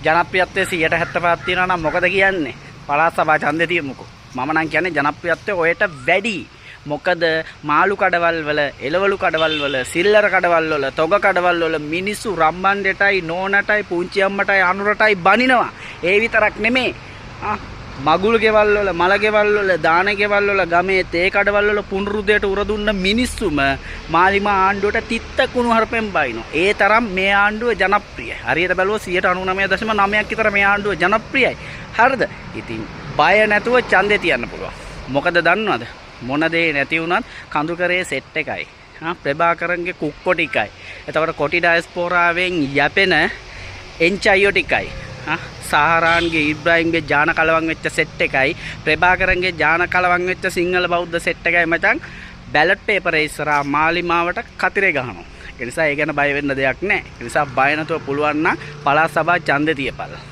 ජනප්‍රියත්වයේ 175ක් තියෙනවා නම් මොකද කියන්නේ? පළාත් සභා ඡන්දේ තියමුකෝ. මම නම් කියන්නේ ජනප්‍රියත්වය ඔයට වැඩි. මොකද මාළු කඩවල් වල, එළවලු කඩවල් වල, සිල්ලර කඩවල් වල, තොග කඩවල් වල මිනිස්සු රම්බන්ඩටයි, නෝනටයි, පුංචි අම්මටයි, අනුරටයි බනිනවා. ඒ විතරක් නෙමේ. මගුල් ගෙවල් වල, මල ගෙවල් වල, දාන ගෙවල් වල, ගමේ තේ කඩවල් වල පුනරුදයට උර දුන්න මිනිස්සුම මාලිමා ආණ්ඩුවට තිත්ත කුණු හරපෙන් බයිනවා. ඒ තරම් මේ ආණ්ඩුව ජනප්‍රියයි. හරියට බැලුවොත් 99.9ක් විතර මේ ආණ්ඩුව ජනප්‍රියයි. හරිද? ඉතින් බය නැතුව ඡන්දේ තියන්න පුළුවන්. මොකද දන්නවද? මොන දේ නැති වුණත් කඳුකරේ සෙට් එකයි. ප්‍රභාකරන්ගේ කුක්කො ටිකයි. එතකොට කොටි ඩයස්පෝරාවෙන් යැපෙන එන්චයියෝ ටිකයි. සහරාන්ගේ ඉබ්‍රාහිම්ගේ ජාන කලවම් වෙච්ච සෙට් එකයි ප්‍රභාකරන්ගේ ජාන කලවම් වෙච්ච සිංහල බෞද්ධ සෙට් එකයි මචං බැලට් පේපරේ ඉස්සරහා මාලිමාවට කතිරේ ගහනවා. ඒ නිසා ඒ ගැන බය වෙන්න දෙයක් නැහැ. ඒ නිසා බය නැතුව පුළුවන් නම් පළාත් සභා ඡන්දේ තියපල්ලා.